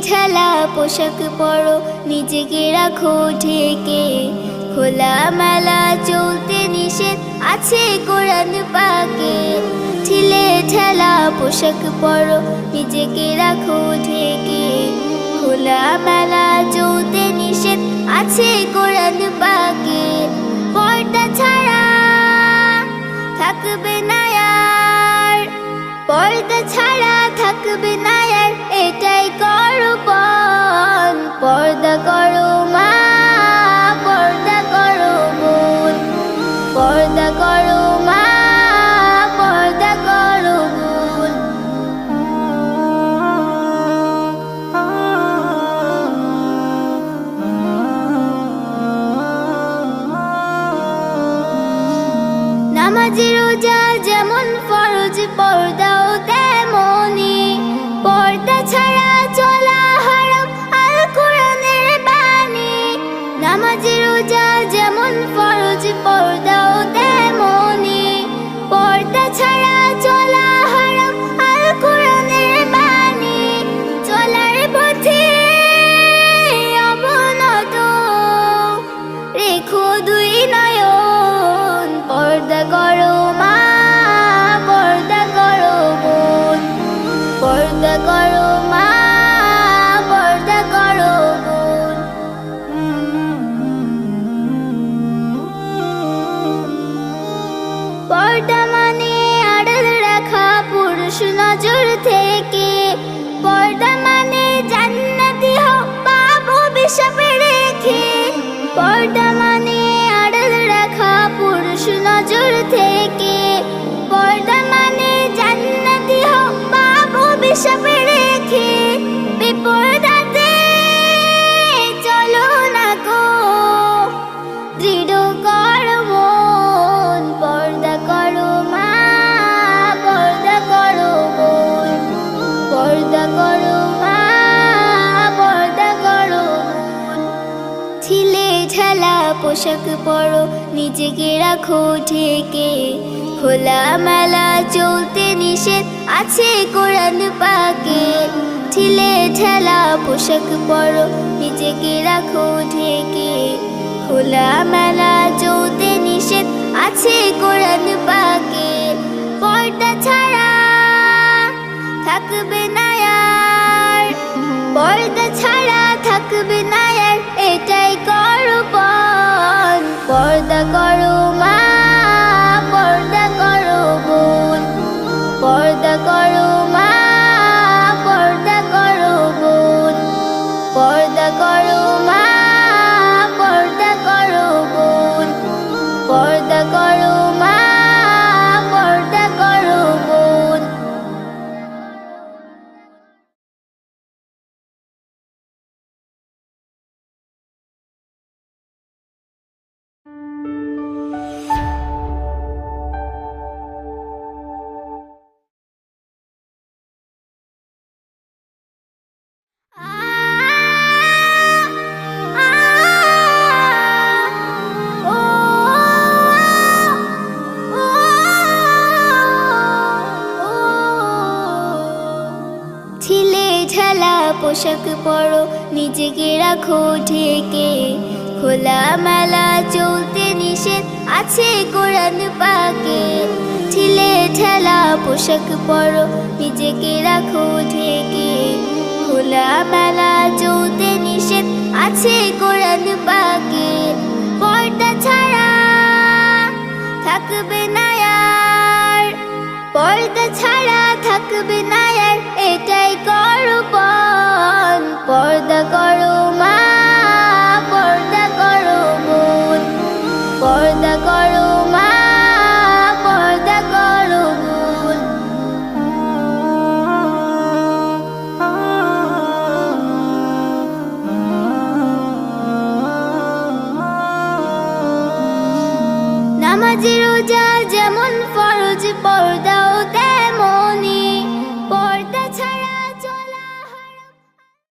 ঢালা পোশাক পরো, নিজেকে রাখো ঢেকে। খোলা মেলা চলতে নিষেধ আছে কোরআন পাকে। ঢিলে ঢালা পোশাক পরো, নিজেকে রাখো ঢেকে। খোলা মেলা চলতে নিষেধ আছে কোরআন পাকে। পর্দা ছাড়া থাকবে না আর, পর্দা ছাড়া থাকবে না আর, এটাই করো পণ। পর্দা করো মা, পর্দা করো বোন, পর্দা করো মা, পর্দা করো বোন। নামাজে রোজা যেমন ফরজ, পর্দাও তেমনি। পর্দা ছাড়া চলা হারাম, আল কোরআনের বাণী। নামাজে রোজা যেমন ফরজ, পর্দাও তেমনি। পর্দা ছাড়া চলা হারাম, আল কোরআনের বাণী। চলার পথে অবনত রেখো দুই নয়ন। পর্দা করো মা, পর্দা করো বোন, পর্দা করো মা, পর্দা করো বোন। পর্দা মানে আড়াল রাখা পুরুষ নজর থেকে। পর্দা মানে জান্নাতি হও পাপ অভিশাপে রেখে। পর্দা মানে আড়াল রাখা পুরুষ নজর থেকে। পর্দা মানে জান্নাতি হও পাপ অভিশাপে রেখে। বিপর্দাতে চলো না গো, দৃঢ় করো মন। পর্দা করো মা, পর্দা করো বোন, পর্দা করো মা, পর্দা করো বোন। ঢিলে ঢালা পোশাক পরো, নিজেকে রাখো ঢেকে। খোলা মেলা চলতে নিষেধ আছে কোরআন পাকে। ঢিলে ঢালা পোশাক পরো, নিজেকে রাখো ঢেকে। খোলা মেলা চলতে নিষেধ আছে কোরআন পাকে। পর্দা ছাড়া থাকবে না আর, পর্দা ছাড়া থাকবে না আর, এটাই করো পণ। পর্দা করো মা, পর্দা করো বোন, পর্দা করো মা, পর্দা করো বোন, পর্দা করো মা, পর্দা করো বোন, পর্দা করো মা, পর্দা করো বোন। ঢিলে ঢালা পোশাক পরো, নিজেকে রাখো ঢেকে। খোলা মেলা চলতে নিষেধ আছে কোরআন পাকে। ঢিলে ঢালা পোশাক পরো, নিজেকে রাখো ঢেকে। খোলা মেলা চলতে নিষেধ আছে কোরআন পাকে। পর্দা ছাড়া থাকবে না আর, পর্দা ছাড়া থাকবে না